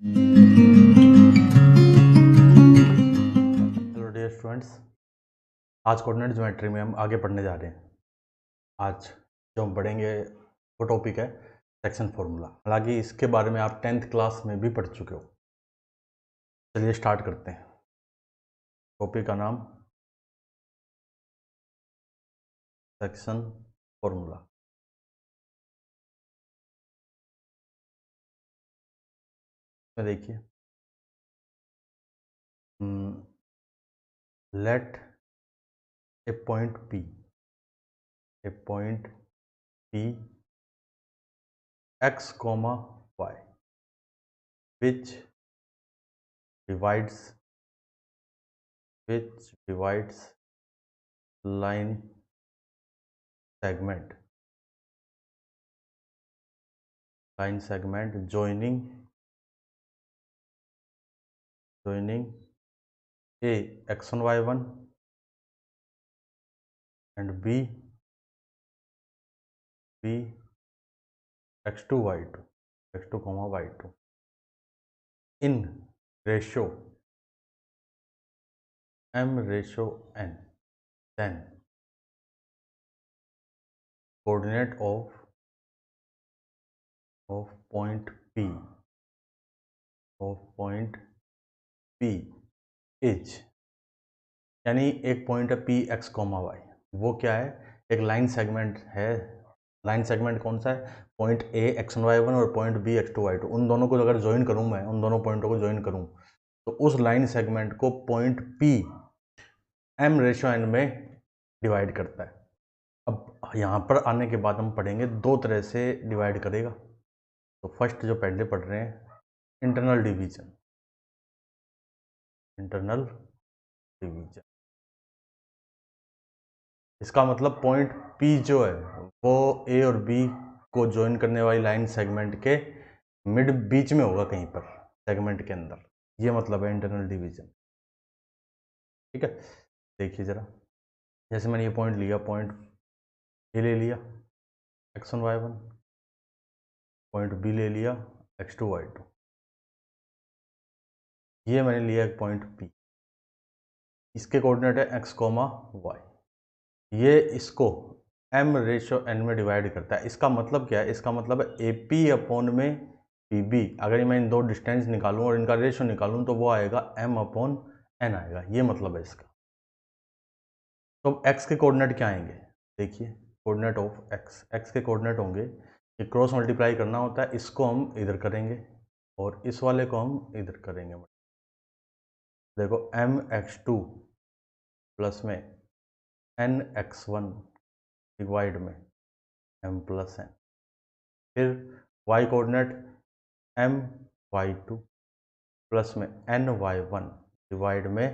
Hello dear students, आज coordinate geometry में हम आगे पढ़ने जा रहे हैं। आज जो हम पढ़ेंगे वो टॉपिक है सेक्शन फॉर्मूला। हालांकि इसके बारे में आप 10th क्लास में भी पढ़ चुके हो। चलिए स्टार्ट करते हैं। टॉपिक का नाम सेक्शन फॉर्मूला। में देखिए, late A point P x, y which divides line segment joining A x1 y1 and B x2 y2 in ratio m/n, then coordinate of point P is, यानी एक point है P x, y। वो क्या है? एक line segment है। Line segment कौन सा है? पॉइंट A x1 y1 और पॉइंट B x2 y2। उन दोनों को अगर ज्वाइन करूं, मैं उन दोनों पॉइंटों को ज्वाइन करूं तो उस लाइन सेगमेंट को पॉइंट P m/n में डिवाइड करता है। अब यहाँ पर आने के बाद हम पढ़ेंगे दो तरह से डिवाइड करेगा। तो फर्स्ट जो पहले पढ़ रहे हैं, इंटरनल डिवीजन। इसका मतलब पॉइंट P जो है वो A और B को ज्वाइन करने वाली लाइन सेगमेंट के बीच में होगा, कहीं पर सेगमेंट के अंदर। ये मतलब है इंटरनल डिवीजन। ठीक है, देखिए जरा। जैसे मैंने ये पॉइंट लिया, पॉइंट A ले लिया x1 y1, पॉइंट B ले लिया x2 y2। ये मैंने लिया एक पॉइंट P, इसके कोऑर्डिनेट है x, y। ये इसको m/n में डिवाइड करता है। इसका मतलब क्या है? इसका मतलब है AP अपॉन में PB। अगर मैं इन दो डिस्टेंस निकालूं और इनका रेशियो निकालूं तो वो आएगा m/n आएगा। ये मतलब है इसका। तो अब x के कोऑर्डिनेट क्या आएंगे? देखिए, कोऑर्डिनेट ऑफ x के कोऑर्डिनेट होंगे, ये क्रॉस मल्टीप्लाई करना होता है। इसको हम इधर करेंगे और इस वाले को हम इधर करेंगे। देखो, mx2 प्लस में nx1 डिवाइड में m+n। फिर y कोऑर्डिनेट my2 प्लस में ny1 डिवाइड में,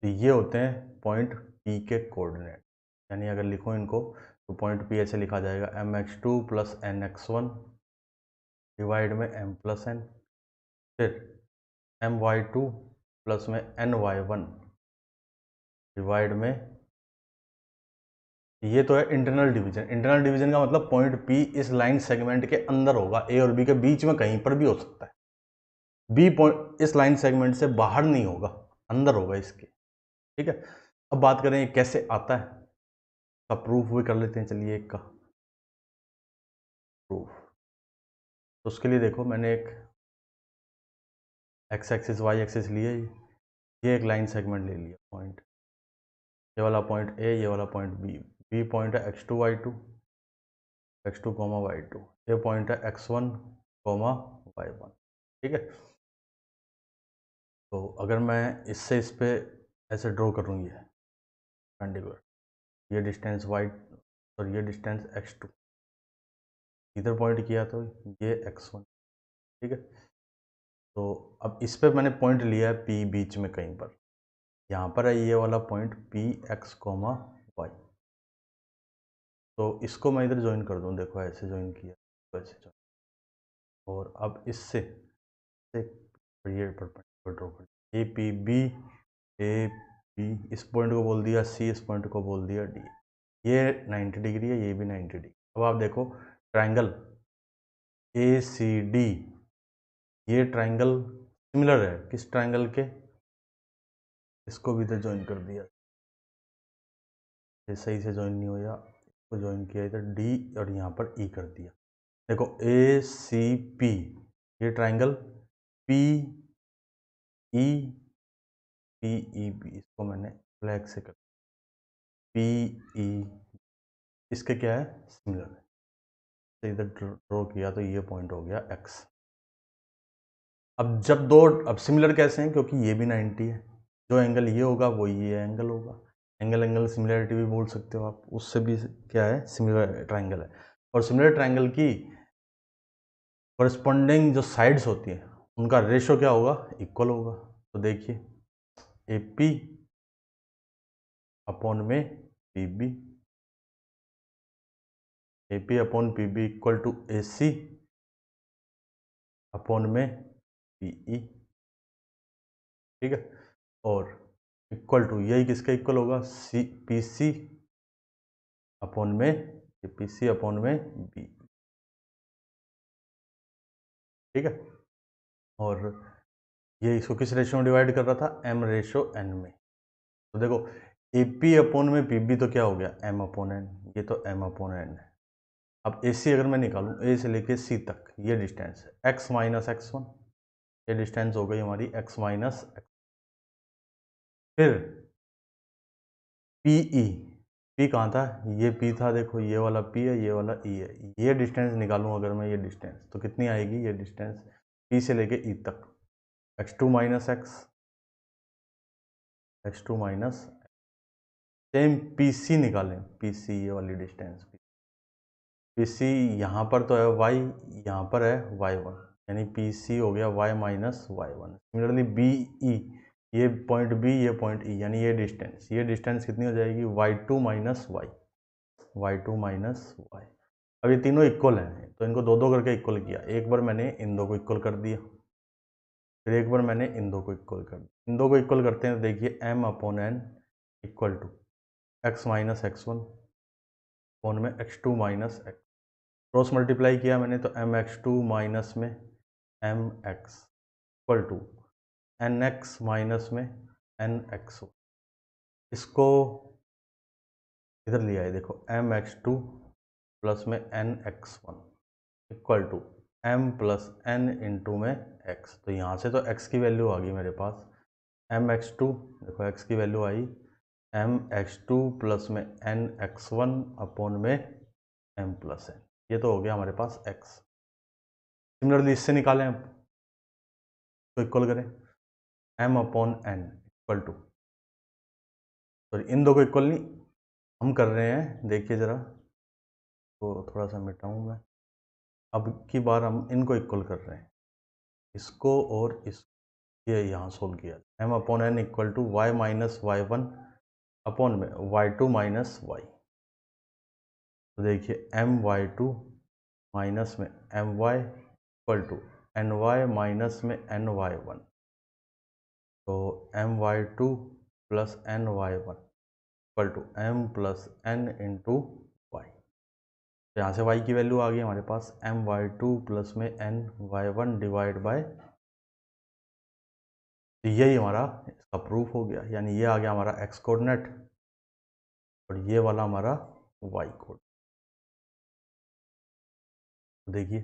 तो ये होते हैं पॉइंट P के कोऑर्डिनेट। यानी अगर लिखो इनको तो पॉइंट P ऐसे लिखा जाएगा mx2 प्लस nx1 डिवाइड में m+n। फिर my2 प्लस में ny1 डिवाइड में, ये तो है इंटरनल डिवीजन। इंटरनल डिवीजन का मतलब पॉइंट P इस लाइन सेगमेंट के अंदर होगा, A और B के बीच में कहीं पर भी हो सकता है। B पॉइंट इस लाइन सेगमेंट से बाहर नहीं होगा, अंदर होगा इसके। ठीक है, अब बात करें कैसे आता है, का प्रूफ भी कर लेते हैं। चलिए एक का प्रूफ। तो उसके लिए देखो, मैंने एक x एक्सिस y एक्सिस लिए, ये एक लाइन सेगमेंट ले लिया पॉइंट, ये वाला पॉइंट A, ये वाला पॉइंट B पॉइंट है x2 y2 y2, ये पॉइंट है x1 y1। ठीक है, तो अगर मैं इससे इस पे ऐसे ड्रॉ करूँ, ये परपेंडिकुलर, ये डिस्टेंस y और ये डिस्टेंस x2, इधर पॉइंट किया तो ये x1। ठीक है, तो अब इस पे मैंने पॉइंट लिया है P बीच में कहीं पर, यहाँ पर है ये वाला पॉइंट P x, y। तो इसको मैं इधर ज्वाइन कर दूँ। देखो, ऐसे ज्वाइन किया, तो ऐसे ज्वाइन, और अब इससे ये परपेंडिकुलर ड्रॉ कर, ए पी, इस पॉइंट को बोल दिया C, इस पॉइंट को बोल दिया D। ये 90 डिग्री है, ये भी 90 डिग्री। अब आप देखो, ट्रायंगल ACD ये ट्राइंगल सिमिलर है किस ट्राइंगल के, इसको भी इधर ज्वाइन कर दिया, ये सही से ज्वाइन नहीं हुआ, इसको ज्वाइन किया इधर डी और यहाँ पर ई कर दिया। देखो ए सी पी, ये triangle P E P E B, इसको मैंने ब्लैक से कर, पी ई, इसके क्या है सिमिलर है, तो इधर ड्रॉ किया तो ये पॉइंट हो गया एक्स। अब जब दो, अब सिमिलर कैसे हैं, क्योंकि ये भी 90 है, जो एंगल ये होगा वो ये एंगल होगा, एंगल एंगल सिमिलरिटी भी बोल सकते हो आप, उससे भी क्या है सिमिलर ट्राइंगल है। और सिमिलर ट्राइंगल की कॉरस्पॉन्डिंग जो साइड्स होती हैं उनका रेशो क्या होगा, इक्वल होगा। तो देखिए ए पी अपॉन में P B, A P upon P B equal to A C upon में पी ई, ठीक है। और इक्वल टू यही किसका इक्वल होगा, सी पी सी अपॉन में पी सी अपॉन में बी, ठीक है। और ये इसको किस रेशो में डिवाइड कर रहा था, एम रेशो एन में। तो देखो ए पी अपॉन में पी बी तो क्या हो गया एम अपॉन एन, ये तो एम अपॉन एन है। अब ए सी अगर मैं निकालूं, ए से लेके सी तक ये डिस्टेंस है एक्स माइनस एक्स वन, ये डिस्टेंस हो गई हमारी एक्स माइनस एक्स। फिर पी ई, पी कहाँ था, ये पी था, देखो ये वाला पी है, ये वाला ई है, ये डिस्टेंस निकालूं अगर मैं, ये डिस्टेंस तो कितनी आएगी, ये डिस्टेंस पी से लेके ई तक X two minus X two minus, same P C निकालें, पी सी ये वाली डिस्टेंस, पी सी यहाँ पर तो है वाई, यहाँ पर है वाई वन, यानी पी सी हो गया Y minus Y one. Similarly B E, ये पॉइंट बी ये पॉइंट ई, यानी ये डिस्टेंस कितनी हो जाएगी, Y two minus Y, Y two minus Y. अब ये तीनों इक्वल हैं तो इनको दो दो करके इक्वल किया, एक बार मैंने इन दो को इक्वल कर दिया, फिर एक बार मैंने इन दो को इक्वल कर दिया। इन दो को इक्वल करते हैं तो देखिए M upon N equal to X minus X one upon में X two minus X, cross multiply किया मैंने तो एम एक्स टू माइनस में M X equal to N X minus में एन एक्स, इसको इधर लिया है देखो एम एक्स टू प्लस में N X one equal to M plus N into में एक्स। तो यहाँ से तो एक्स की वैल्यू आ गई मेरे पास, एम एक्स टू, देखो एक्स की value I am X two plus में एन एक्स वन अपॉन में एम प्लस एन, ये तो हो गया हमारे पास एक्स। सिमिलरली इससे निकालें अब, तो इक्वल करें M upon N equal to, sorry इन दो को इक्वल नहीं हम कर रहे हैं, देखिए ज़रा तो थोड़ा सा मिटाऊँ मैं, अब की बार हम इनको इक्वल कर रहे हैं, इसको और इस, ये यहाँ सोल्व किया M upon N equal to Y minus Y one upon में वाई टू माइनस वाई। तो देखिए एम वाई टू माइनस में M Y equal to N Y minus में एन वाई वन, तो M Y two plus N Y one equal to M plus N into Y. यहाँ से y की value आ गई हमारे पास एम वाई टू प्लस में N Y one divide bye, तो यही हमारा इसका प्रूफ हो गया, यानी ये आ गया हमारा x कोऑर्डिनेट और ये वाला हमारा y कोऑर्डिनेट। देखिए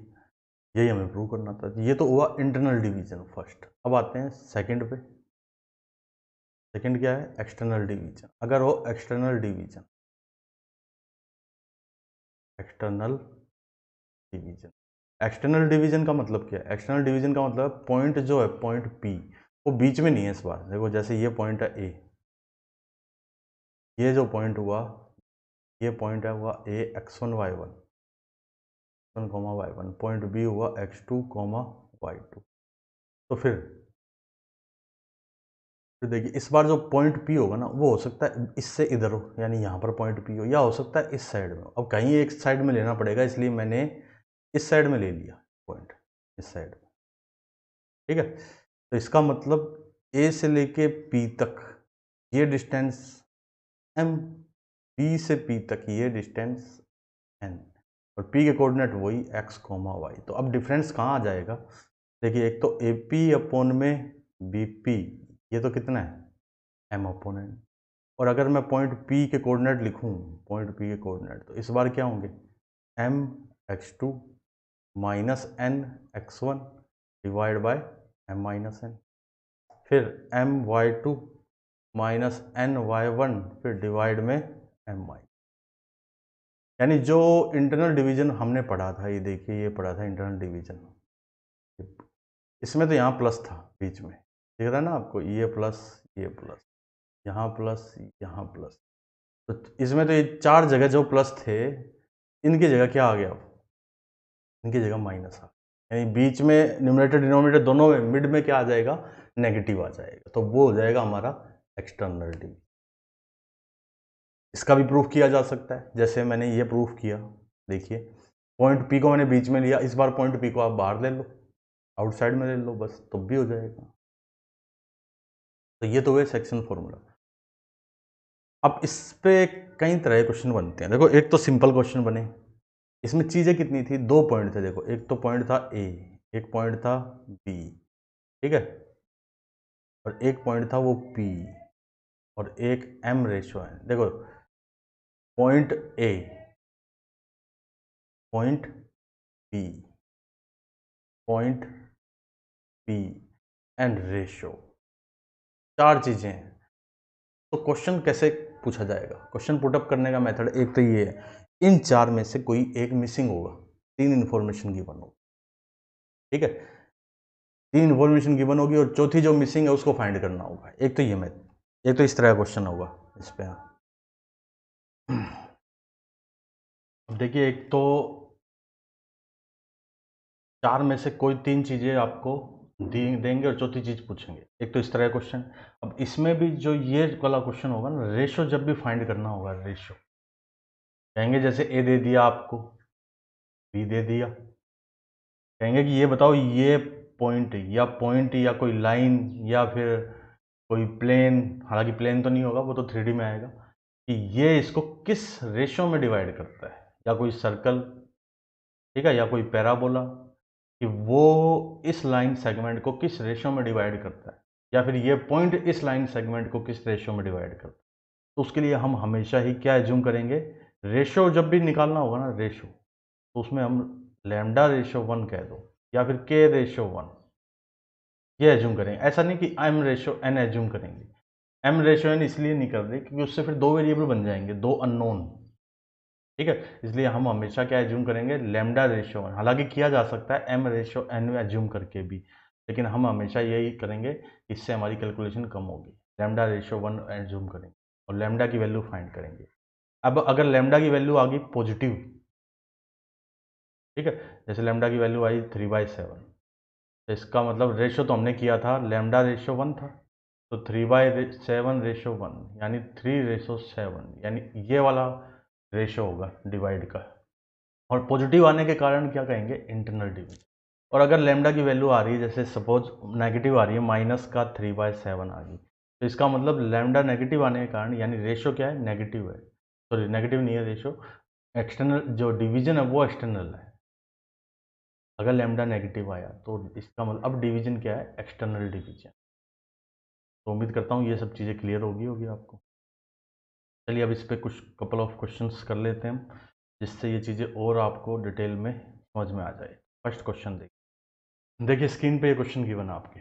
यही हमें प्रूव करना था, ये तो हुआ इंटरनल डिवीजन फर्स्ट। अब आते हैं सेकंड पे, सेकंड क्या है एक्सटर्नल डिवीजन। अगर हो external division, external division, external division का मतलब क्या है, एक्सटर्नल डिवीजन का मतलब पॉइंट जो है पॉइंट P वो बीच में नहीं है इस बार। देखो जैसे ये पॉइंट है A, ये जो पॉइंट हुआ ये पॉइंट है हुआ A X one Y one, one comma Y one, point B हुआ X two comma Y two. तो फिर देखिए इस बार जो पॉइंट P होगा ना वो हो सकता है इससे इधर हो, यानी यहाँ पर पॉइंट P हो, या हो सकता है इस साइड में हो। अब कहीं एक साइड में लेना पड़ेगा, इसलिए मैंने इस साइड में ले लिया पॉइंट, इस साइड में, ठीक है। तो इसका मतलब A से लेके P तक ये डिस्टेंस M, B से P तक ये डिस्टेंस N, और P के कोऑर्डिनेट वही x, y। तो अब डिफरेंस कहाँ आ जाएगा, देखिए एक तो ए पी अपॉन में बी पी, ये तो कितना है एम अपॉन एन। और अगर मैं पॉइंट पी के कोऑर्डिनेट लिखूं, पॉइंट पी के कोऑर्डिनेट, तो इस बार क्या होंगे M X two minus N X one divide by M minus N, फिर M Y two minus N Y one, फिर डिवाइड में एम वाई। यानी जो इंटरनल डिवीजन हमने पढ़ा था, ये देखिए ये पढ़ा था इंटरनल डिवीजन, इसमें तो यहाँ प्लस था बीच में, दिख रहा है ना आपको, ये प्लस, यहाँ प्लस, यहाँ प्लस, तो इसमें तो ये चार जगह जो प्लस थे, इनकी जगह क्या आ गया, इनकी जगह माइनस आ गया। यानी बीच में न्यूमरेटर डिनोमिनेटर दोनों में मिड में क्या आ जाएगा, नेगेटिव आ जाएगा, तो वो हो जाएगा हमारा एक्सटर्नल डिवीजन। इसका भी प्रूफ किया जा सकता है, जैसे मैंने ये प्रूफ किया। देखिए पॉइंट पी को मैंने बीच में लिया, इस बार पॉइंट पी को आप बाहर ले लो, आउटसाइड में ले लो, बस तो भी हो जाएगा। तो ये तो हुए सेक्शन फॉर्मूला। अब इस पे कई तरह के क्वेश्चन बनते हैं। देखो एक तो सिंपल क्वेश्चन बने, इसमें चीज़ें कितनी थी, दो पॉइंट थे। देखो एक तो पॉइंट था ए, एक पॉइंट था बी, ठीक है, और एक पॉइंट था वो पी, और एक एम रेशो है। देखो point A, point B, point P and ratio, चार चीज़ें हैं। तो क्वेश्चन कैसे पूछा जाएगा, क्वेश्चन पुटअप करने का मेथड एक तो ये है, इन चार में से कोई एक मिसिंग होगा, तीन इन्फॉर्मेशन गिवन होगी, ठीक है, तीन इन्फॉर्मेशन गिवन होगी और चौथी जो मिसिंग है उसको फाइंड करना होगा। एक तो ये मेथड, एक तो इस तरह का क्वेश्चन होगा इस पे। अब देखिए एक तो चार में से कोई तीन चीज़ें आपको देंगे और चौथी चीज़ पूछेंगे, एक तो इस तरह का क्वेश्चन। अब इसमें भी जो ये वाला क्वेश्चन होगा ना, रेशो जब भी फाइंड करना होगा, रेशो कहेंगे जैसे ए दे दिया आपको, बी दे दिया, कहेंगे कि ये बताओ ये पॉइंट या कोई लाइन या फिर कोई प्लेन, हालांकि प्लेन तो नहीं होगा, वो तो 3D में आएगा, कि ये इसको किस रेशो में डिवाइड करता है, या कोई सर्कल, ठीक है, या कोई पैराबोला, कि वो इस लाइन सेगमेंट को किस रेशो में डिवाइड करता है, या फिर ये पॉइंट इस लाइन सेगमेंट को किस रेशो में डिवाइड करता है। तो उसके लिए हम हमेशा ही क्या एज्यूम करेंगे, रेशो जब भी निकालना होगा ना, रेशो, तो उसमें हम लैम्डा रेशो 1 कह दो, या फिर के रेशो 1, ये एज्यूम करेंगे। ऐसा नहीं कि एम रेशो एन एज्यूम करेंगे। एम रेशो एन इसलिए नहीं कर रहे क्योंकि उससे फिर दो वेरिएबल बन जाएंगे, दो अननोन, ठीक है, इसलिए हम हमेशा क्या एज्यूम करेंगे, लैम्डा रेशो 1। हालांकि किया जा सकता है एम रेशो एन एज्यूम करके भी, लेकिन हम हमेशा यही करेंगे, इससे हमारी कैलकुलेशन कम होगी। लैम्डा रेशो 1 एज्यूम करेंगे और लैम्डा की वैल्यू फाइंड करेंगे। अब अगर लैम्डा की वैल्यू आ गई पॉजिटिव, ठीक है, जैसे लैम्डा की वैल्यू आई 3/7, तो इसका मतलब रेशो तो हमने किया था, लैम्डा रेशो 1 था, तो 3/7 रेशो 1, यानी 3/7, यानी ये वाला रेशो होगा डिवाइड का। और पॉजिटिव आने के कारण क्या कहेंगे, इंटरनल डिवीजन। और अगर लैम्डा की वैल्यू आ रही है, जैसे सपोज नेगेटिव आ रही है, माइनस का 3/7 आ गई, तो इसका मतलब लैम्डा नेगेटिव आने के कारण, यानी रेशो क्या है, नेगेटिव है, सॉरी नेगेटिव नहीं है रेशो, एक्सटर्नल जो डिवीजन है वो एक्सटर्नल है। अगर लैम्डा नेगेटिव आया तो इसका मतलब अब डिवीजन क्या है, एक्सटर्नल डिवीजन। तो उम्मीद करता हूँ ये सब चीज़ें क्लियर होगी आपको। चलिए अब इस पर कुछ कपल ऑफ क्वेश्चंस कर लेते हैं, जिससे ये चीज़ें और आपको डिटेल में समझ में आ जाए। फर्स्ट क्वेश्चन देखिए स्क्रीन पे ये क्वेश्चन गिवन है आपके।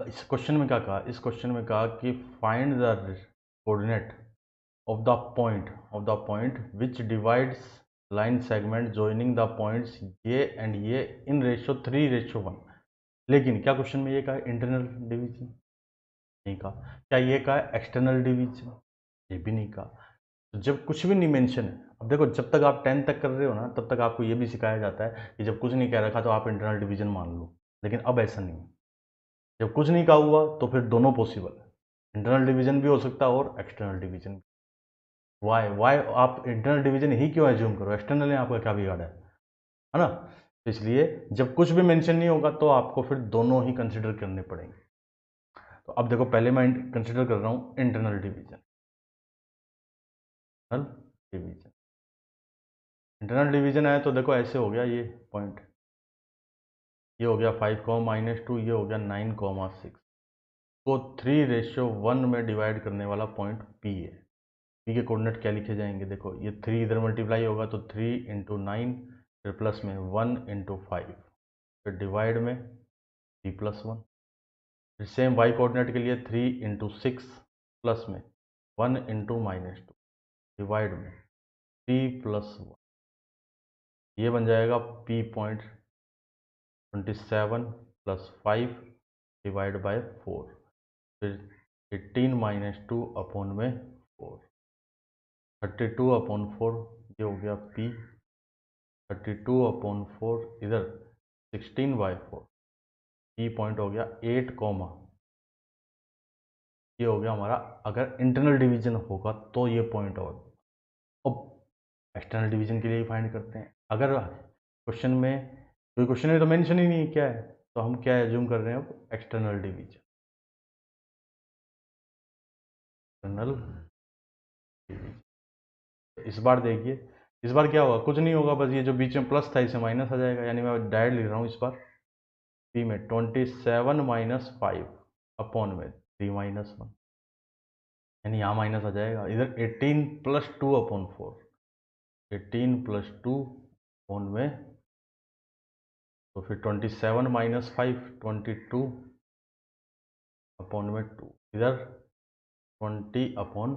इस क्वेश्चन में क्या कहा, इस क्वेश्चन में कहा कि find the coordinate of the point which divides line segment joining the points ये एंड ये इन रेशो 3/1। लेकिन क्या क्वेश्चन में ये कहा इंटरनल डिवीजन, नहीं कहा। क्या ये कहा एक्सटर्नल डिवीजन, ये भी नहीं कहा। तो जब कुछ भी नहीं मेंशन है, अब देखो जब तक आप 10 तक कर रहे हो ना, तब तक आपको ये भी सिखाया जाता है कि जब कुछ नहीं कह रखा तो आप इंटरनल डिवीजन मान लो, लेकिन अब ऐसा नहीं है। जब कुछ नहीं कहा हुआ तो फिर दोनों पॉसिबल है, इंटरनल डिवीजन भी हो सकता है और एक्सटर्नल डिवीजन। वाई आप इंटरनल डिवीजन ही क्यों एज्यूम करो, एक्सटर्नल है, आपका क्या बिगाड़ा है ना। तो इसलिए जब कुछ भी मेंशन नहीं होगा तो आपको फिर दोनों ही कंसिडर करने पड़ेंगे। तो अब देखो पहले मैं कंसिडर कर रहा हूँ internal division, division, internal division है तो देखो ऐसे हो गया ये पॉइंट, ये हो गया 5,-2, ये हो गया 9,6। को 3:1 में डिवाइड करने वाला पॉइंट P है। P के कोऑर्डिनेट क्या लिखे जाएंगे, देखो ये 3 इधर मल्टीप्लाई होगा तो 3 × 9, फिर प्लस में 1 × 5, फिर डिवाइड में 3+1, फिर सेम y कोऑर्डिनेट के लिए 3 × 6 प्लस में 1 × -2 डिवाइड में 3+1, ये बन जाएगा P पॉइंट 27 + 5 डिवाइड बाय 4, फिर 18 - 2 अपॉन में 4, 32/4, ये हो गया P, 32/4 इधर 16/4, P पॉइंट हो गया 8, ये हो गया हमारा, अगर इंटरनल डिवीजन होगा तो ये पॉइंट होगा। अब एक्सटर्नल डिवीजन के लिए ही फाइंड करते हैं। अगर क्वेश्चन में, कोई क्वेश्चन में तो मेंशन ही नहीं क्या है, तो हम क्या एज्यूम कर रहे हैं अब, एक्सटर्नल डिवीजन। एक्सटर्नल डिवीजन इस बार देखिए, इस बार क्या होगा, कुछ नहीं होगा, बस ये जो बीच में प्लस था इसे माइनस आ जाएगा, यानी मैं डायरेक्ट लिख रहा हूँ इस बार P में 27 - 5 अपॉन में 3 - 1, यानी यहाँ माइनस आ जाएगा, इधर 18 + 2/4, 18 + 2 अपॉन में, तो फिर 27 - 5, 22 अपॉन में 2, इधर 20 अपॉन,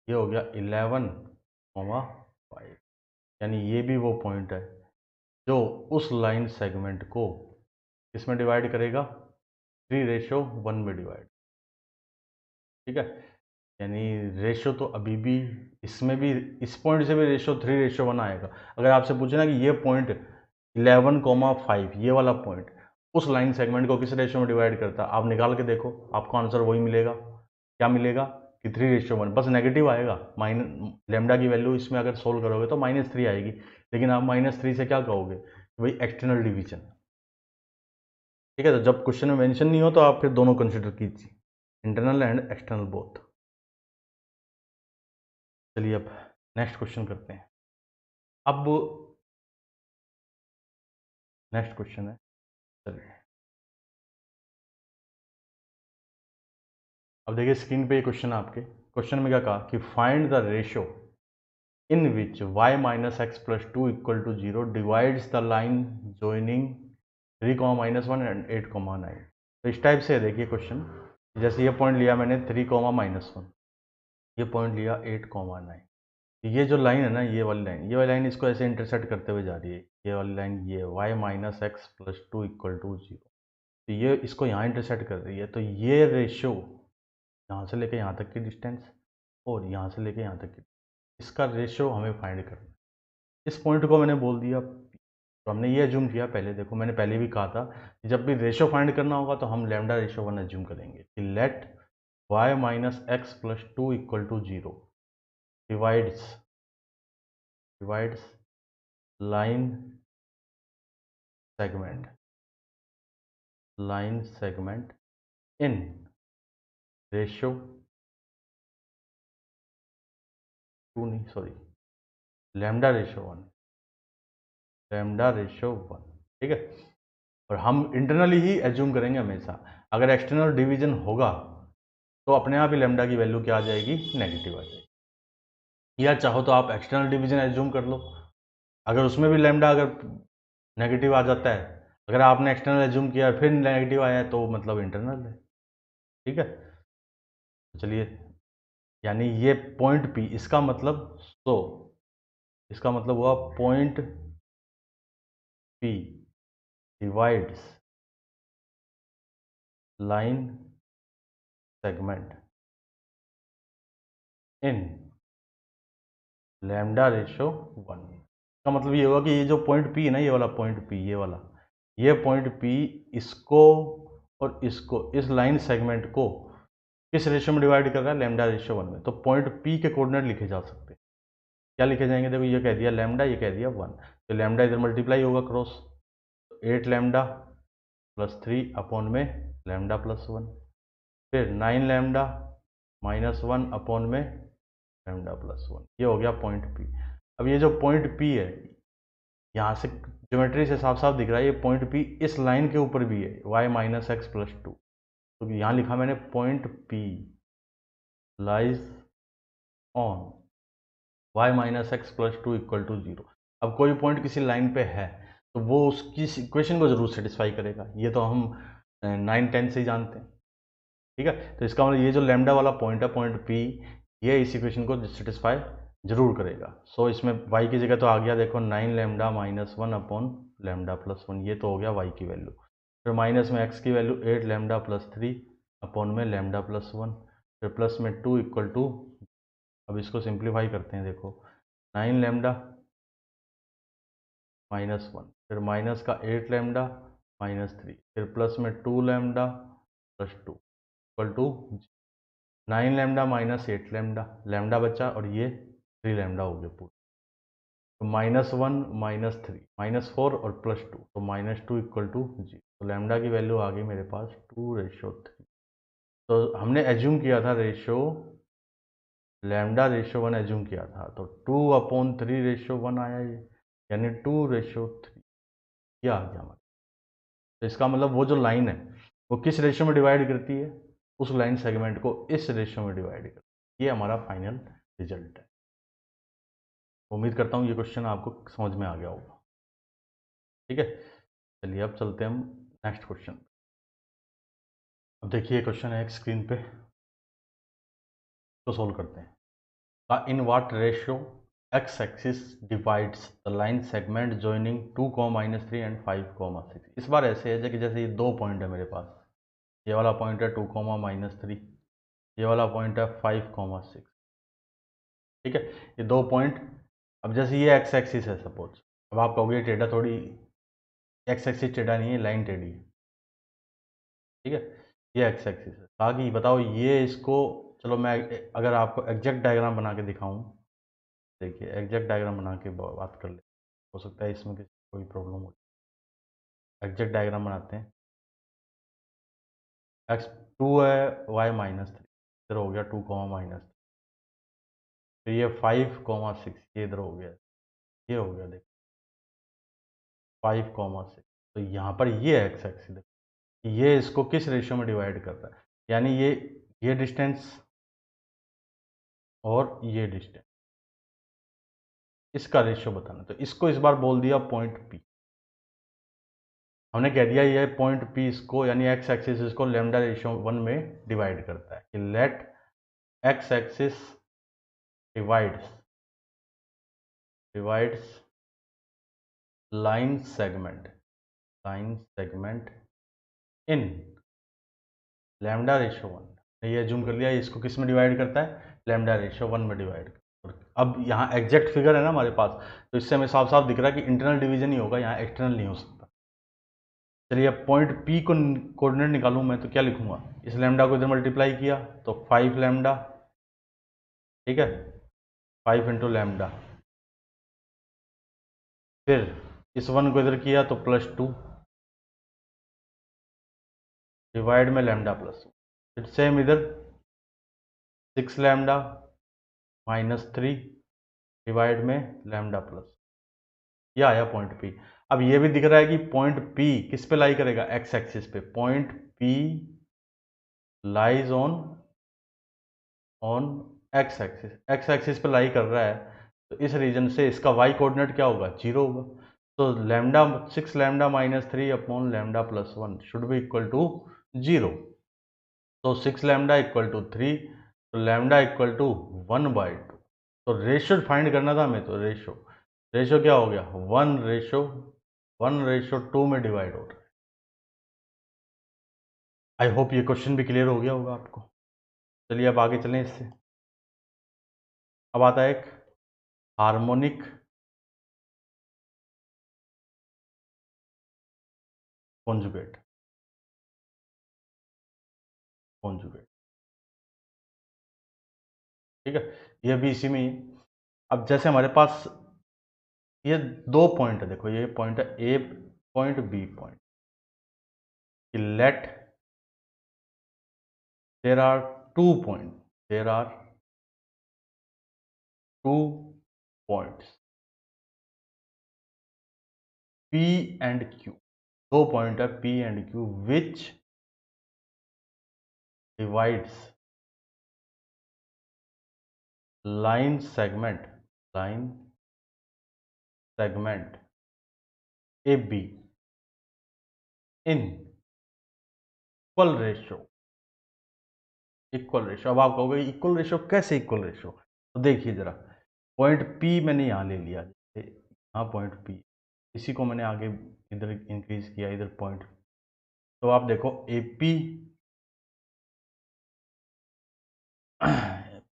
ये हो गया 11,5, यानी ये भी वो पॉइंट है जो उस लाइन सेगमेंट को इसमें डिवाइड करेगा, 3:1 में डिवाइड, ठीक है। यानी रेशो तो अभी भी इसमें भी, इस पॉइंट से भी रेशो 3:1 आएगा। अगर आपसे पूछे ना कि ये पॉइंट 11,5, ये वाला पॉइंट उस लाइन सेगमेंट को किस रेशो में डिवाइड करता है, आप निकाल के देखो, आपको आंसर वही मिलेगा। क्या मिलेगा कि 3:1, बस नेगेटिव आएगा, लेमडा की वैल्यू इसमें अगर सोल्व करोगे तो -3 आएगी, लेकिन आप -3 से क्या कहोगे, भाई एक्सटर्नल डिवीजन, ठीक है। तो जब क्वेश्चन में मेंशन नहीं हो तो आप फिर दोनों कंसिडर कीजिए, इंटरनल एंड एक्सटर्नल बोथ। चलिए अब नेक्स्ट क्वेश्चन करते हैं। अब नेक्स्ट क्वेश्चन है, चलिए अब देखिए स्क्रीन पे ये क्वेश्चन आपके, क्वेश्चन में क्या कहा कि find the ratio in which y - x + 2 = 0 divides the line joining 3, -1 and 8, 9। तो इस टाइप से देखिए क्वेश्चन, जैसे ये पॉइंट लिया मैंने 3, -1, ये पॉइंट लिया 8, 9, ये जो लाइन है ना, ये वाली लाइन, ये वाली लाइन इसको ऐसे इंटरसेक्ट करते हुए जा रही है, ये वाली लाइन, ये y - x + 2 = 0, तो ये इसको यहाँ इंटरसेक्ट कर रही है, तो ये रेशियो यहाँ से लेके यहाँ तक की डिस्टेंस और यहाँ से लेके यहाँ तक की, इसका रेशियो हमें फाइंड करना है। इस पॉइंट को मैंने बोल दिया P। तो हमने ये एज्यूम किया, पहले देखो मैंने पहले भी कहा था कि जब भी रेशियो फाइंड करना होगा तो हम λ/1 एज्यूम करेंगे कि let y - x + 2 = 0 divides line segment in ratio 2 नहीं, सॉरी, λ/1, ठीक है। और हम इंटरनली ही एज्यूम करेंगे हमेशा, अगर एक्सटर्नल डिवीजन होगा तो अपने आप ही लैम्डा की वैल्यू क्या आ जाएगी, नेगेटिव आ जाएगी। या चाहो तो आप एक्सटर्नल डिवीजन एज्यूम कर लो, अगर उसमें भी लैम्डा अगर नेगेटिव आ जाता है, अगर आपने एक्सटर्नल एज्यूम किया फिर नेगेटिव आया है तो मतलब इंटरनल है, ठीक है। चलिए, यानी ये पॉइंट P, इसका मतलब इसका मतलब हुआ point P divides line segment in λ/1। इसका मतलब ये होगा कि ये जो पॉइंट P है ना, ये वाला पॉइंट P, ये पॉइंट P इसको और इसको, इस लाइन सेगमेंट को किस रेशियो में डिवाइड कर रहा है, λ/1 में। तो पॉइंट P के कोऑर्डिनेट लिखे जा सकते हैं, क्या लिखे जाएंगे, देखो ये कह दिया लैम्डा, ये कह दिया 1, तो लैम्डा इधर मल्टीप्लाई होगा क्रॉस, 8 लैम्डा + 3 अपॉन में लैम्डा + 1, फिर 9 लैम्डा -1 अपॉन में लैम्डा + 1, ये हो गया पॉइंट P। अब ये जो पॉइंट P है, यहाँ से ज्योमेट्री से साफ साफ दिख रहा है ये पॉइंट पी इस लाइन के ऊपर भी है, y minus X plus two. तो यहाँ लिखा मैंने point P lies on y minus X plus two equal to zero. अब कोई पॉइंट किसी लाइन पे है तो वो उसकी इक्वेशन को जरूर सेटिस्फाई करेगा, ये तो हम 9-10 से ही जानते हैं। ठीक है, तो इसका मतलब ये जो लैम्डा वाला पॉइंट है पॉइंट पी, ये इस इक्वेशन को सेटिस्फाई जरूर करेगा। सो इसमें y की जगह तो आ गया देखो 9 lambda minus one upon lambda plus one, ये तो हो गया y की वैल्यू। फिर माइनस में x की value 8 lambda plus three upon में लैम्डा प्लस वन, फिर प्लस में 2 इक्वल टू, अब इसको सिंप्लीफाई करते हैं देखो 9 लैम्डा माइनस वन, फिर माइनस का 8 लैम्डा माइनस थ्री, फिर प्लस में 2 lambda plus two equal to 9 lambda minus 8 lambda, lambda बचा और ये 3 लैम्डा हो गया पूरा। तो minus one minus three minus four और प्लस टू, तो माइनस टू इक्वल टू जी। तो लैम्डा की वैल्यू आ गई मेरे पास 2:3। तो हमने एज्यूम किया था ratio lambda ratio one assume किया था, तो 2/3 रेशो वन आया ये, यानी 2:3 ये आ गया हमारा। तो इसका मतलब वो जो लाइन है वो किस रेशो में डिवाइड करती है, उस लाइन सेगमेंट को इस रेशो में डिवाइड करती है। ये हमारा फाइनल रिजल्ट है। उम्मीद करता हूँ ये क्वेश्चन आपको समझ में आ गया होगा। ठीक है, चलिए अब चलते हैं हम नेक्स्ट क्वेश्चन। अब देखिए क्वेश्चन है एक स्क्रीन पे, तो सोल्व करते हैं। In what ratio x axis divides the line segment joining 2, -3 and 5, 6। इस बार ऐसे है कि जैसे ये दो पॉइंट है मेरे पास, ये वाला पॉइंट है 2, -3, ये वाला पॉइंट है 5, 6। ठीक है, ये दो पॉइंट। अब जैसे ये एक्स एक्सिस है सपोज, अब आप कहोगे टेढ़ा थोड़ी, एक्स एक्सिस टेढ़ा नहीं है, लाइन टेढ़ी है। ठीक है, ये एक्स एक्सिस है। बाकी बताओ ये इसको, चलो मैं अगर आपको एग्जैक्ट डायग्राम बना के दिखाऊं, देखिए एग्जैक्ट डायग्राम बना के बात कर ले, हो सकता है इसमें कोई प्रॉब्लम हो। एग्जैक्ट डायग्राम बनाते हैं। एक्स टू है, वाई माइनस थ्री, इधर हो गया 2, फिर ये 5, 6, ये इधर हो गया, ये हो गया देखो 5, 6। तो यहाँ पर ये एक्स एक्सिस देखो, ये इसको किस रेशियो में डिवाइड कर रहा है, यानी ये डिस्टेंस और ये डिस्टेंस, इसका रेशियो बताना। तो इसको इस बार बोल दिया पॉइंट पी, हमने कह दिया ये पॉइंट पी इसको, यानी एक्स एक्सिस इसको लैम्डा रेशियो वन में डिवाइड करता है कि let X axis divides line segment in lambda ratio one. ये जूम कर लिया, इसको किस में डिवाइड करता है, लैम्डा रेशियो वन में डिवाइड। अब यहाँ एग्जैक्ट फिगर है ना हमारे पास, तो इससे हमें साफ साफ दिख रहा है कि इंटरनल डिवीजन ही होगा, यहाँ एक्सटर्नल नहीं हो सकता। चलिए अब पॉइंट पी को कोऑर्डिनेट निकालूं मैं, तो क्या लिखूंगा, इस लैम्डा को इधर मल्टीप्लाई किया तो 5 लैम्डा, ठीक है, 5 × लैम्डा, फिर इस वन को इधर किया तो +2 डिवाइड में लैम्डा प्लस, फिर सेम इधर 6 लैम्डा -3 डिवाइड में लैम्डा प्लस, ये आया पॉइंट पी। अब ये भी दिख रहा है कि पॉइंट पी किस पे लाई करेगा, एक्स एक्सिस पे। Point P lies on x axis पे लाई कर रहा है, तो इस रीजन से इसका वाई कोऑर्डिनेट क्या होगा, 0 होगा। तो lambda 6 lambda -3 upon lambda plus one should be equal to 0। तो 6 लैम्डा इक्वल टू 3, तो लैम्डा इक्वल टू 1/2। तो रेशियो फाइंड करना था हमें, तो रेशियो क्या हो गया, 1:2 में डिवाइड हो रहा है। आई होप ये क्वेश्चन भी क्लियर हो गया होगा आपको। चलिए अब आगे चलें इससे। अब आता है एक हार्मोनिक कॉन्जुगेट। ठीक है, ये भी इसी में ही है। अब जैसे हमारे पास ये दो पॉइंट है, देखो ये पॉइंट है A point B point, let there are two point there are two points P and Q, दो पॉइंट है P and Q which divides line segment AB in equal ratio. अब आप कहोगे इक्वल रेशो कैसे equal ratio? तो देखिए जरा, point P मैंने यहाँ ले लिया, यहाँ पॉइंट P, इसी को मैंने आगे इधर इंक्रीज किया, इधर पॉइंट। तो आप देखो AP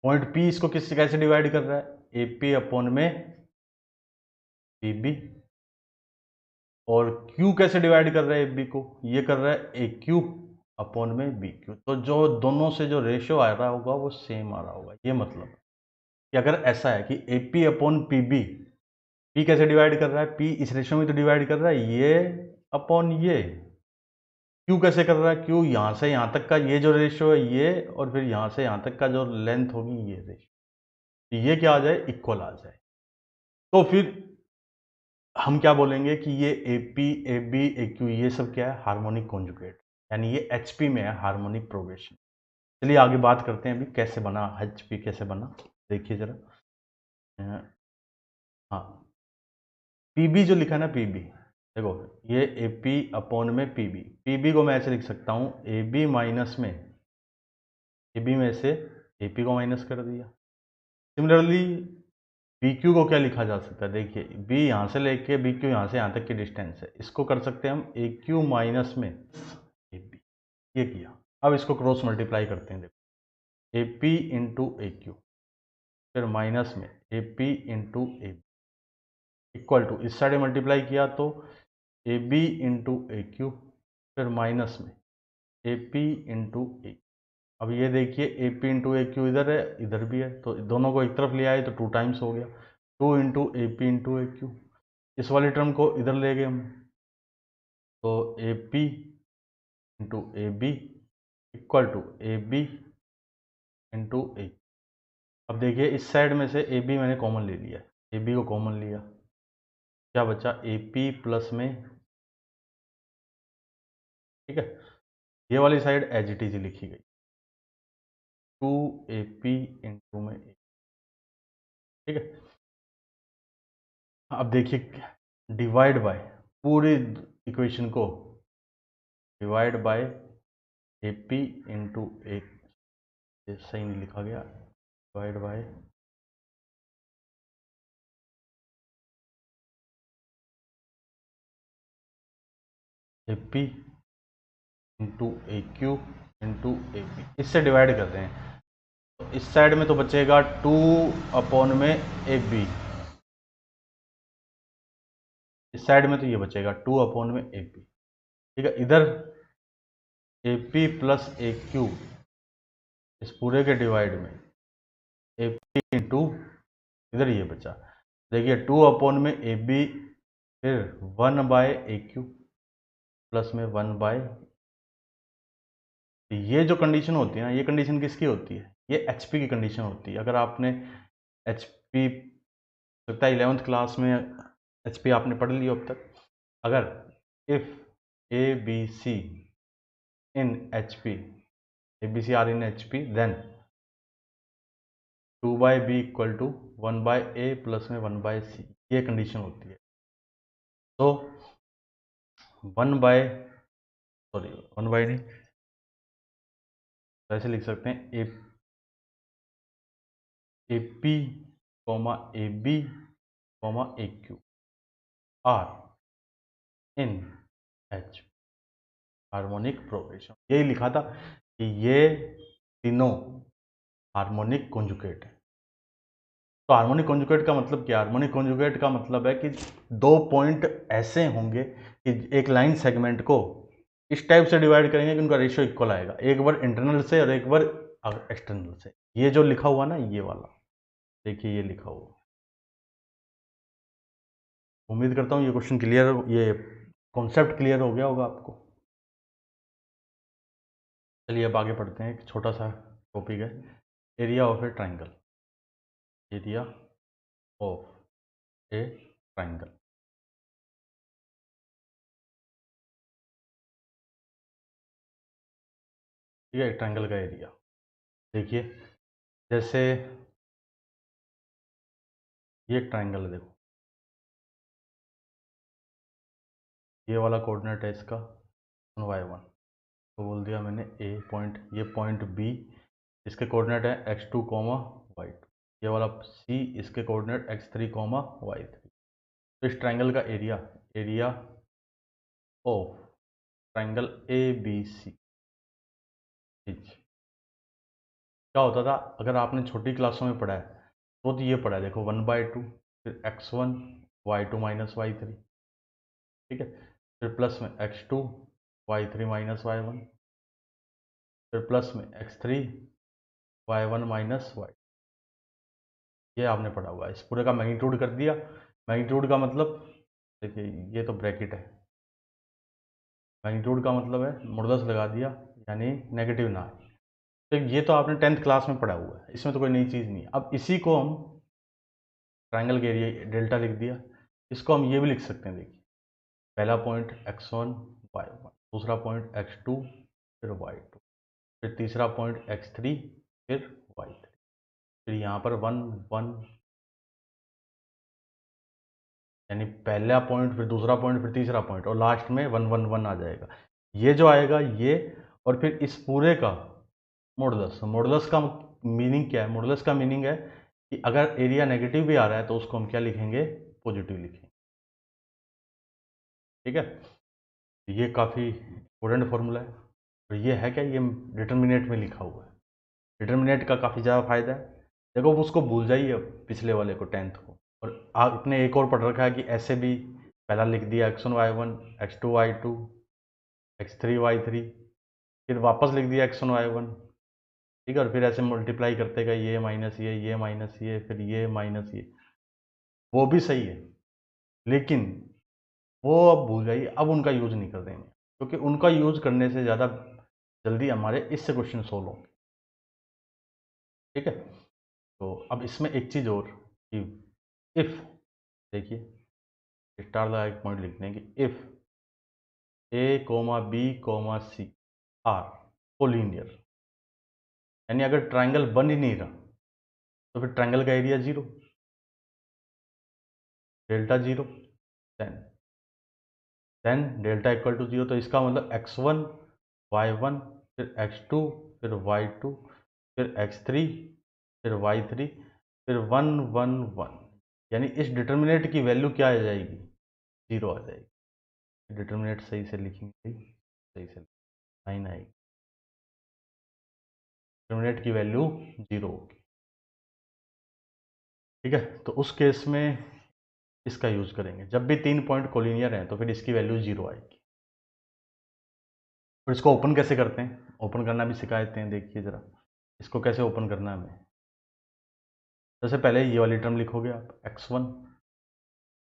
पॉइंट P इसको किससे कैसे डिवाइड कर रहा है? AP अपॉन में PB। और Q कैसे डिवाइड कर रहा है AB को? ये कर रहा है AQ अपॉन में BQ। तो जो दोनों से जो रेशियो आ रहा होगा वो सेम आ रहा होगा। ये मतलब कि अगर ऐसा है कि AP अपॉन PB, P कैसे डिवाइड कर रहा है? P इस रेशियो में तो डिवाइड कर रहा है, ये अपॉन ये। Q कैसे कर रहा है? Q यहाँ से यहाँ तक का ये जो रेशियो है ये, और फिर यहाँ से यहाँ तक का जो लेंथ होगी ये रेशियो, ये क्या आ जाए? इक्वल आ जाए। तो फिर हम क्या बोलेंगे कि ये AP, AB, AQ ये सब क्या है? हार्मोनिक कॉन्जुगेट, यानी ये HP में है, हार्मोनिक प्रोग्रेशन। चलिए आगे बात करते हैं अभी कैसे बना, HP कैसे बना, देखिए जरा। हाँ, PB जो लिखा है ना, PB देखो, ये AP अपॉन में PB को मैं ऐसे लिख सकता हूँ, AB माइनस में AB में से AP को माइनस कर दिया। सिमिलरली BQ को क्या लिखा जा सकता है? देखिए B यहाँ से लेके BQ यहाँ से यहाँ तक की डिस्टेंस है, इसको कर सकते हैं हम AQ माइनस में AB, ये किया। अब इसको क्रॉस मल्टीप्लाई करते हैं, देखो AP इंटू AQ, फिर माइनस में AP into AB, equal to इस साइड मल्टीप्लाई किया तो AB इंटू AQ, फिर माइनस में AP इंटू AQ। अब ये देखिए AP इंटू AQ इधर है, इधर भी है, तो दोनों को एक तरफ ले आए तो 2 टाइम्स हो गया, 2 इंटू AP इंटू AQ। इस वाली टर्म को इधर ले गए हम, तो AP into AB equal to AB into AQ। अब देखिए इस साइड में से AB मैंने कॉमन ले लिया, AB को कॉमन लिया, क्या बचा? AP प्लस में, ठीक है, ये वाली साइड एज इट इज लिखी गई, 2AP इंटू में A, ठीक है। अब देखिए डिवाइड बाय, पूरी इक्वेशन को डिवाइड बाय AP इंटू ए, सही नहीं लिखा गया, divide by AP into AQ into AP, इससे डिवाइड कर रहे हैं। तो इस साइड में तो बचेगा 2 अपॉन में AB, इस साइड में तो ये बचेगा 2 अपॉन में AP, ठीक है। इधर AP प्लस AQ, इस पूरे के डिवाइड में AP इंटू, इधर ये बचा, देखिए 2 अपॉन में AB, फिर 1 बाय AQ प्लस में 1 बाय, ये जो कंडीशन होती है ना, ये कंडीशन किसकी होती है? ये HP की कंडीशन होती है। अगर आपने HP, लगता है 11th क्लास में HP आपने पढ़ ली अब तक। अगर if ABC in HP, ABC are in HP, then 2 by B equal to 1 by A plus में 1 बाय सी, ये कंडीशन होती है। तो 1 बाय, सॉरी 1 बाय नहीं, ऐसे लिख सकते हैं A P comma A B comma A Q are in H, harmonic progression. यही लिखा था कि ये तीनों हार्मोनिक कॉन्जुगेट है। तो हार्मोनिक कॉन्जुगेट का मतलब क्या? हार्मोनिक कॉन्जुगेट का मतलब है कि दो पॉइंट ऐसे होंगे कि एक लाइन सेगमेंट को इस टाइप से डिवाइड करेंगे कि उनका रेशियो इक्वल आएगा, एक बार इंटरनल से और एक बार एक्सटर्नल से। ये जो लिखा हुआ ना, ये वाला देखिए, ये लिखा हुआ। उम्मीद करता हूँ ये क्वेश्चन क्लियर, ये कॉन्सेप्ट क्लियर हो गया होगा आपको। चलिए अब आगे पढ़ते हैं, एक छोटा सा टॉपिक है, area of A triangle. Area of A triangle. ठीक है, ट्रायंगल का एरिया देखिए, जैसे ये ट्रायंगल है, देखो ये वाला कोऑर्डिनेट है इसका y1, तो बोल दिया मैंने ए पॉइंट, ये पॉइंट बी, इसके कोऑर्डिनेट है x2 कॉमा y2, ये वाला सी, इसके कोऑर्डिनेट x3 कॉमा y3। तो इस ट्रायंगल का area, area of triangle A B C, क्या होता था अगर आपने छोटी क्लासों में पढ़ा है तो ये पढ़ा है, देखो 1/2, फिर x1 y2 माइनस y3, ठीक है, फिर प्लस में x2 y3 माइनस y1, फिर प्लस में x3 y1 माइनस y, ये आपने पढ़ा हुआ है। इस पूरे का मैग्नीट्यूड कर दिया। मैग्नीट्यूड का मतलब देखिए, ये तो ब्रैकेट है, मैग्नीट्यूड का मतलब है मॉडुलस लगा दिया, यानी नेगेटिव ना आए। तो ये तो आपने 10th क्लास में पढ़ा हुआ है, इसमें तो कोई नई चीज़ नहीं है। अब इसी को हम ट्रायंगल के एरिया डेल्टा लिख दिया, इसको हम ये भी लिख सकते हैं, देखिए पहला पॉइंट x1 y1, दूसरा पॉइंट x2 फिर y2, फिर तीसरा पॉइंट x3 फिर y3, फिर यहाँ पर 1 1, यानी पहला पॉइंट फिर दूसरा पॉइंट फिर तीसरा पॉइंट, और लास्ट में 1 1 1 आ जाएगा। ये जो आएगा ये, और फिर इस पूरे का मॉडुलस। मॉडुलस का मीनिंग क्या है? मॉडुलस का मीनिंग है कि अगर एरिया नेगेटिव भी आ रहा है तो उसको हम क्या लिखेंगे? पॉजिटिव लिखेंगे, ठीक है। ये काफ़ी इंपॉर्टेंट फॉर्मूला है, और ये है क्या, ये डिटर्मिनेट में लिखा हुआ है। डिटर्मिनेट का काफ़ी ज़्यादा फायदा है। देखो उसको भूल जाइए अब, पिछले वाले को 10th को, और आपने एक और पढ़ रखा है कि ऐसे भी पहला लिख दिया x1 y1, x2 y2, x3 y3, फिर वापस लिख दिया x1 y1, ठीक है, और फिर ऐसे मल्टीप्लाई करते गए, ये माइनस ये माइनस ये, फिर ये माइनस ये, वो भी सही है, लेकिन वो अब भूल जाइए, अब उनका यूज नहीं कर देंगे, क्योंकि उनका यूज करने से ज़्यादा जल्दी हमारे इससे क्वेश्चन सोल्व होंगे, ठीक है। तो अब इसमें एक चीज़ और कि इफ़, देखिए स्टार लगा एक पॉइंट लिखते हैं कि if A comma B comma C are collinear, यानी अगर ट्रायंगल बन ही नहीं रहा तो फिर ट्रायंगल का area 0, delta 0, then delta equal to 0। तो इसका मतलब x1 y1 फिर x2 फिर y2 फिर x3 फिर y3 फिर 1 1 1, यानी इस डिटर्मिनेट की वैल्यू क्या आ जाएगी? 0 आ जाएगी। डिटर्मिनेट सही से लिखेंगे, सही से लाइन आएगी, डिटर्मिनेट की वैल्यू 0 होगी, ठीक है। तो उस केस में इसका यूज करेंगे, जब भी 3 पॉइंट कोलिनियर हैं तो फिर इसकी वैल्यू 0 आएगी। और इसको ओपन कैसे करते हैं? ओपन करना भी सिखा देते हैं, देखिए ज़रा इसको कैसे ओपन करना है हमें। जैसे पहले ये वाली टर्म लिखोगे आप x1,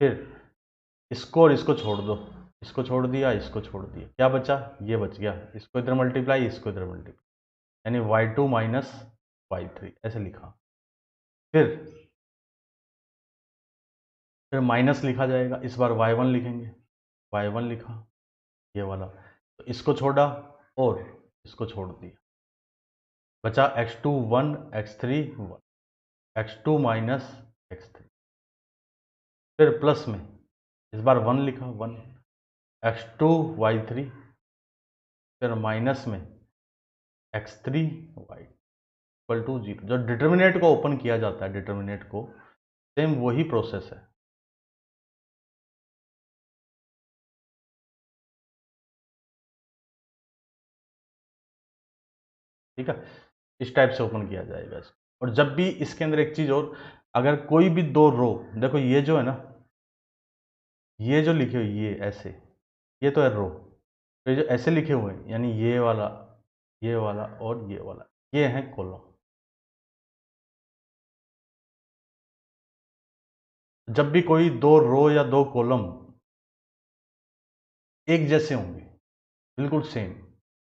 फिर इसको और इसको छोड़ दो, इसको छोड़ दिया, इसको छोड़ दिया, क्या बचा? ये बच गया, इसको इधर मल्टीप्लाई, इसको इधर मल्टीप्लाई, यानी y2 माइनस y3 ऐसे लिखा। फिर माइनस लिखा जाएगा, इस बार y1 लिखेंगे, y1 लिखा ये वाला, तो इसको छोड़ा और इसको छोड़ दिया, बचा x2 1 x3 1, x2 minus x3, फिर प्लस में इस बार 1 लिखा 1, x2 y3, फिर माइनस में x3 y इक्वल टू 0। जो डिटर्मिनेट को ओपन किया जाता है, डिटर्मिनेट को, सेम वही प्रोसेस है, ठीक है। इस टाइप से ओपन किया जाएगा इसको। और जब भी इसके अंदर एक चीज़ और, अगर कोई भी दो रो, देखो ये जो है ना, ये जो लिखे हुए ये ऐसे, ये तो है रो, तो ये जो ऐसे लिखे हुए हैं, यानी ये वाला और ये वाला, ये है कॉलम। जब भी कोई दो रो या दो कॉलम एक जैसे होंगे, बिल्कुल सेम,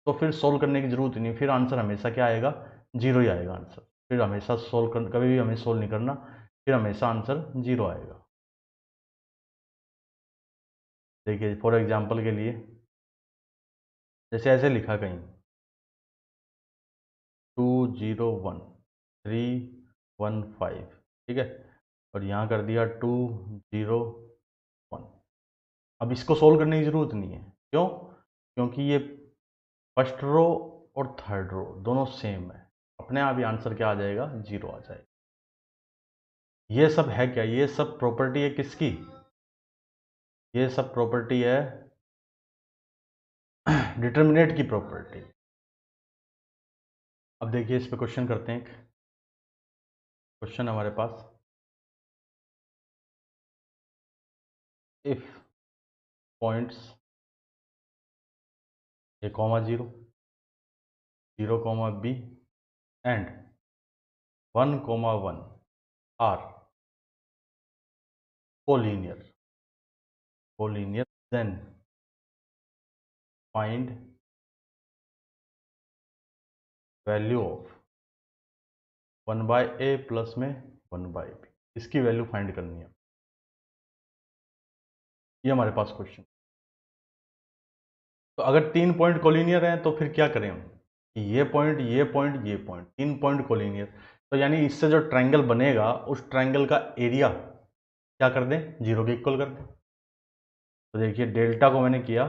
तो फिर सोल्व करने की जरूरत ही नहीं, फिर आंसर हमेशा क्या आएगा? 0 ही आएगा आंसर। फिर हमेशा सोल्व कर, कभी भी हमें सोल्व नहीं करना, फिर हमेशा आंसर 0 आएगा। देखिए फॉर एग्जांपल के लिए, जैसे ऐसे लिखा कहीं 201 315, ठीक है, और यहाँ कर दिया 201। अब इसको सोल्व करने की ज़रूरत नहीं है, क्यों? क्योंकि ये फर्स्ट रो और थर्ड रो दोनों सेम है, अपने आप ही आंसर क्या आ जाएगा, 0 आ जाएगा। ये सब है क्या, ये सब प्रॉपर्टी है किसकी, ये सब प्रॉपर्टी है डिटर्मिनेंट की प्रॉपर्टी। अब देखिए इस पे क्वेश्चन करते हैं। क्वेश्चन हमारे पास, if points a, 0, 0, b and 1, 1 are collinear, then find value of 1/a plus में 1/b। इसकी वैल्यू फाइंड करनी है, ये हमारे पास क्वेश्चन। तो अगर 3 पॉइंट कोलिनियर हैं तो फिर क्या करें हम, ये पॉइंट ये पॉइंट ये पॉइंट, 3 पॉइंट कोलिनियर, तो यानी इससे जो ट्रायंगल बनेगा उस ट्रायंगल का एरिया क्या कर दें, 0 के इक्वल कर दें। तो देखिए डेल्टा को मैंने किया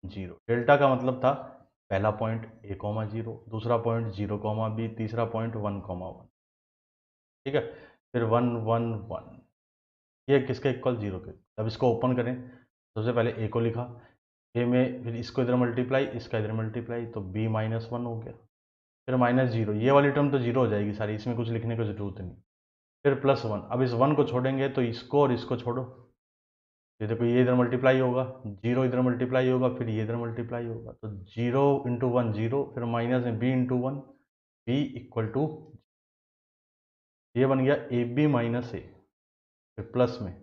0, डेल्टा का मतलब था पहला पॉइंट a, 0, दूसरा पॉइंट 0, b, तीसरा पॉइंट 1, 1, ठीक है, फिर 1, 1, 1, ये किसके इक्वल, 0 के। अब इसको ओपन करें, सबसे पहले a को लिखा, a में फिर इसको इधर मल्टीप्लाई, इसका इधर मल्टीप्लाई, तो b -1 हो गया, फिर -0, ये वाली टर्म तो 0 हो जाएगी सारी, इसमें कुछ लिखने की जरूरत नहीं, फिर +1। अब इस 1 को छोड़ेंगे तो इसको और इसको छोड़ो, ये देखो ये इधर मल्टीप्लाई होगा, 0 इधर मल्टीप्लाई होगा, फिर ये इधर मल्टीप्लाई होगा, तो 0 × 1 0, फिर माइनस में b × 1, b = ये बन गया ab - a, फिर प्लस में,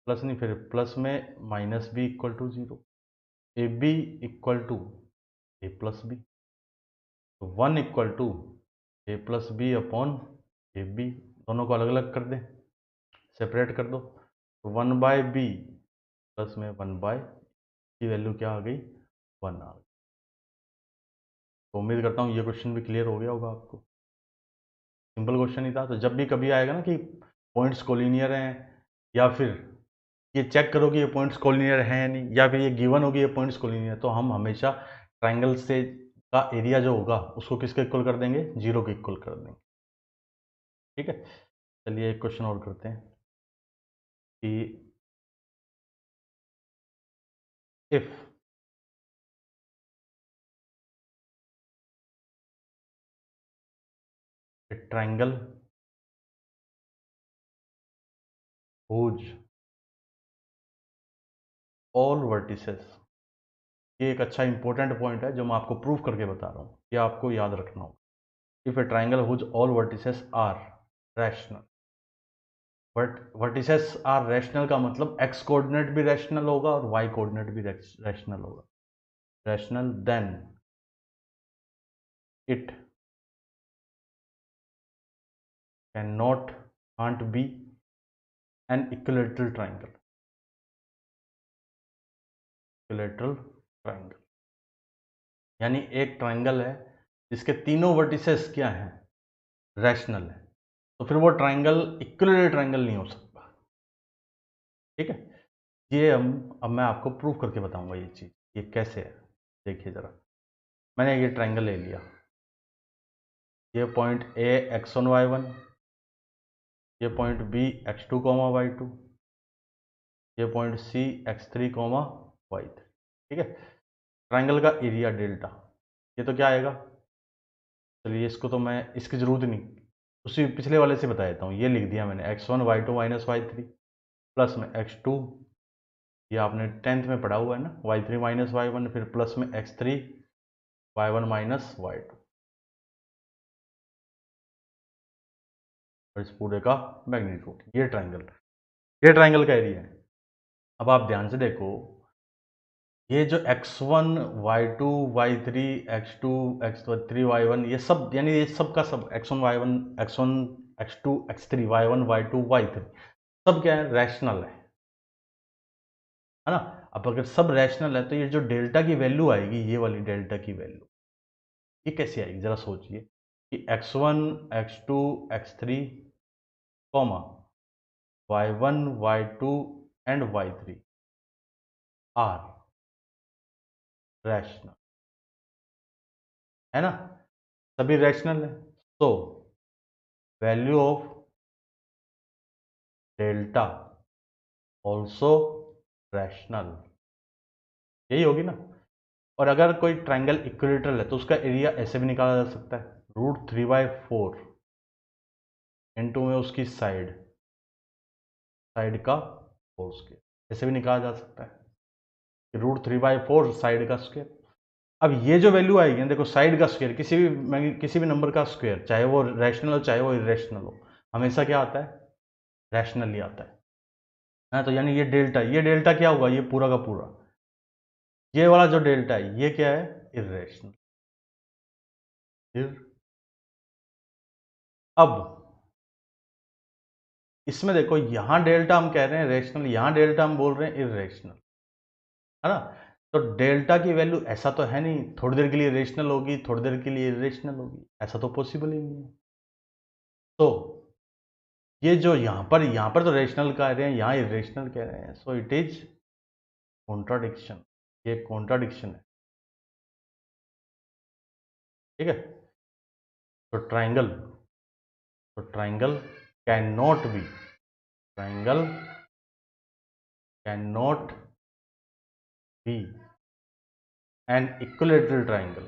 प्लस नहीं, फिर प्लस में -b = 0, ab = a + b, तो 1 = a + b अपॉन ab, दोनों को अलग अलग कर दें, सेपरेट कर दो, तो 1/b प्लस में 1/, की वैल्यू क्या आ गई, 1 आ गई। तो उम्मीद करता हूँ ये क्वेश्चन भी क्लियर हो गया होगा आपको, सिंपल क्वेश्चन ही था। तो जब भी कभी आएगा ना कि पॉइंट्स कोलिनियर हैं, या फिर ये चेक करो कि ये पॉइंट्स कोलिनियर हैं या नहीं, या फिर ये गिवन होगी ये पॉइंट्स कोलिनियर, तो हम हमेशा ट्राइंगल से का एरिया जो होगा उसको किसके इक्वल कर देंगे, 0 के इक्वल कर देंगे, ठीक है। चलिए एक क्वेश्चन और करते हैं कि if a triangle whose all vertices, ये एक अच्छा इंपॉर्टेंट पॉइंट है जो मैं आपको प्रूव करके बता रहा हूँ, ये आपको याद रखना होगा। If a triangle whose all vertices are rational, but vertices are rational का मतलब एक्स कोऑर्डिनेट भी रैशनल होगा और वाई कोऑर्डिनेट भी रैशनल होगा, rational, then it can not, can't be an equilateral triangle, equilateral triangle यानी एक ट्राइंगल है जिसके तीनों वर्टिसेस क्या हैं, रैशनल है, तो फिर वो ट्राइंगल इक्विलैटरल ट्राइंगल नहीं हो सकता, ठीक है। ये अब मैं आपको प्रूव करके बताऊंगा ये चीज़, ये कैसे है। देखिए ज़रा, मैंने ये ट्राइंगल ले लिया, ये पॉइंट ए x1 y1, ये पॉइंट बी x2 y2, ये पॉइंट सी x3 y3, ठीक है। ट्राइंगल का एरिया डेल्टा, ये तो क्या आएगा, चलिए इसको तो मैं, इसकी ज़रूरत नहीं, उसी पिछले वाले से बता देता हूँ, ये लिख दिया मैंने x1 y2 - y3 प्लस में x2, ये आपने 10th में पढ़ा हुआ है ना, y3 - y1, फिर प्लस में x3 y1 - y2, और इस पूरे का मैग्नीट्यूड, ये ट्राइंगल का एरिया है। अब आप ध्यान से देखो, ये जो x1 y2 y3 x2 x3 y1, ये सब यानी ये सब का सब x1 y1 x1 x2 x3 y1 y2 y3 सब क्या है, रैशनल है ना। अब अगर सब रैशनल है तो ये जो डेल्टा की वैल्यू आएगी, ये वाली डेल्टा की वैल्यू, ये कैसे आएगी, जरा सोचिए। कि x1 x2 x3 comma y1 y2 and y3 are rational, है ना, सभी रैशनल है। तो value of delta also rational, यही होगी ना। और अगर कोई ट्रायंगल इक्विलेटरल है तो उसका एरिया ऐसे भी निकाला जा सकता है, √3/4 इनटू में उसकी साइड का होल स्क्वायर, ऐसे भी निकाला जा सकता है कि √3/4 साइड का स्क्वायर। अब ये जो वैल्यू आएगी ना, देखो साइड का स्क्वायर किसी भी नंबर का स्क्वायर, चाहे वो रैशनल हो चाहे वो इरेशनल हो, हमेशा क्या आता है, रैशनल ही आता है। तो यानी ये डेल्टा क्या होगा, ये पूरा का पूरा, ये वाला जो डेल्टा है ये क्या है, इरेशनल। अब इसमें देखो, यहां डेल्टा हम कह रहे हैं रेशनल, यहां डेल्टा हम बोल रहे हैं इरेशनल, है ना। तो डेल्टा की वैल्यू ऐसा तो है नहीं थोड़ी देर के लिए रेशनल होगी थोड़ी देर के लिए इरेशनल होगी, ऐसा तो पॉसिबल ही नहीं है। तो ये जो यहां पर तो रेशनल कह रहे हैं, यहां इरेशनल कह रहे हैं, सो इट इज कॉन्ट्राडिक्शन, ये कॉन्ट्राडिक्शन है, ठीक है। तो triangle can not be, triangle can not be an equilateral triangle,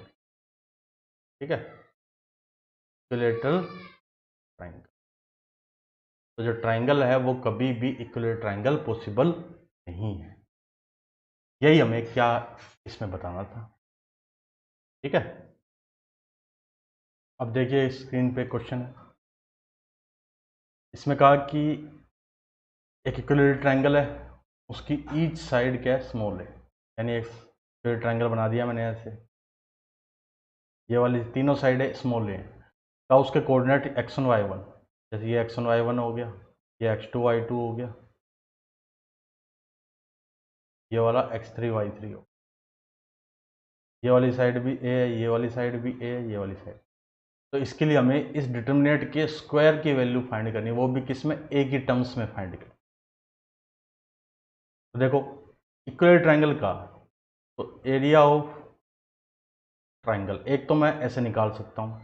ठीक है, इक्विलेटरल ट्राइंगल। तो जो ट्राइंगल है वो कभी भी इक्विलेटरल ट्राइंगल पॉसिबल नहीं है, यही हमें क्या इसमें बताना था, ठीक है। अब देखिए स्क्रीन पे क्वेश्चन है, इसमें कहा कि एक इक्विलेटरल ट्राइंगल है, उसकी ईच साइड क्या है, स्मॉल है, यानी एक इक्विलेटरल ट्राइंगल बना दिया मैंने ऐसे, ये वाली तीनों साइड है स्मॉल है, का उसके कोऑर्डिनेट x1 y1, जैसे ये x1 y1 हो गया, ये x2 y2 हो गया, ये वाला x3 y3 हो, ये वाली साइड भी a है, ये वाली साइड भी a है, ये वाली साइड। तो इसके लिए हमें इस डिटर्मिनेंट के स्क्वायर की वैल्यू फाइंड करनी है, वो भी किस में, a की टर्म्स में फाइंड करनी। तो देखो इक्विलेटरल ट्राइंगल का तो एरिया ऑफ ट्राइंगल एक तो मैं ऐसे निकाल सकता हूँ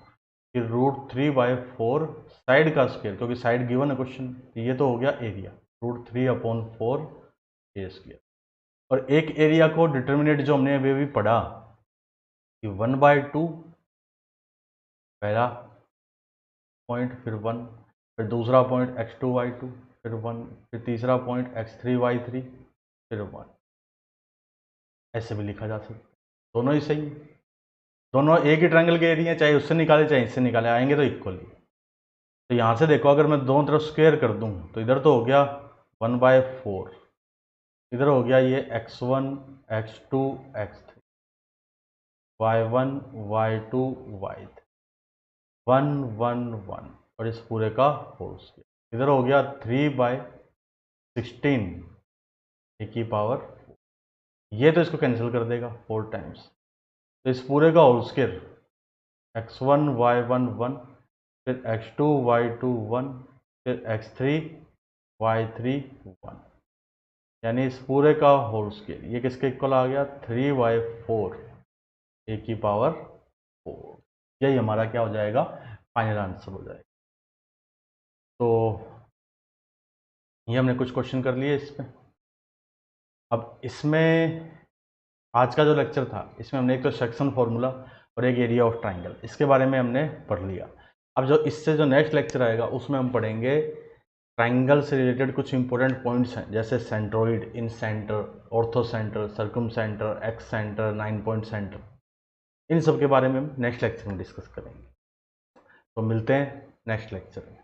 कि √3/4 साइड का स्क्वायर, क्योंकि साइड गिवन है क्वेश्चन, ये तो हो गया एरिया, √3/4 a स्क्वायर। और एक एरिया को डिटर्मिनेट जो हमने अभी भी पढ़ा कि 1/2 पहला पॉइंट, फिर 1, फिर दूसरा पॉइंट x2 y2, फिर 1, फिर तीसरा पॉइंट x3 y3, फिर 1, ऐसे भी लिखा जा सकता है, दोनों ही सही है, दोनों एक ही ट्रायंगल के एरिया, चाहे उससे निकाले चाहे इससे निकाले, आएंगे तो इक्वली। तो यहाँ से देखो अगर मैं दोनों तरफ स्क्वायर कर दूँ तो इधर तो हो गया 1/4, इधर हो गया ये x1 x2 x3 y1 y2 y3 1 1 1, और इस पूरे का होल स्क्वायर, इधर हो गया 3/16 ए की पावर, ये तो इसको कैंसिल कर देगा 4 टाइम्स, तो इस पूरे का होल स्क्वायर x1 y1 1, फिर x2 y2 1, फिर x3 y3 1, यानी इस पूरे का होल स्क्वायर, ये किसके इक्वल आ गया, 3/4 ए की पावर 4, यही हमारा क्या हो जाएगा, फाइनल आंसर हो जाएगा। तो ये हमने कुछ क्वेश्चन कर लिए इसमें। अब इसमें आज का जो लेक्चर था इसमें हमने एक तो सेक्शन फॉर्मूला और एक एरिया ऑफ ट्राइंगल, इसके बारे में हमने पढ़ लिया। अब जो इससे जो नेक्स्ट लेक्चर आएगा उसमें हम पढ़ेंगे ट्राइंगल से रिलेटेड कुछ इंपॉर्टेंट पॉइंट्स हैं, जैसे centroid, incentre, orthocentre, circumcentre, excentre, 9 point centre, इन सब के बारे में हम नेक्स्ट लेक्चर में डिस्कस करेंगे। तो मिलते हैं नेक्स्ट लेक्चर में।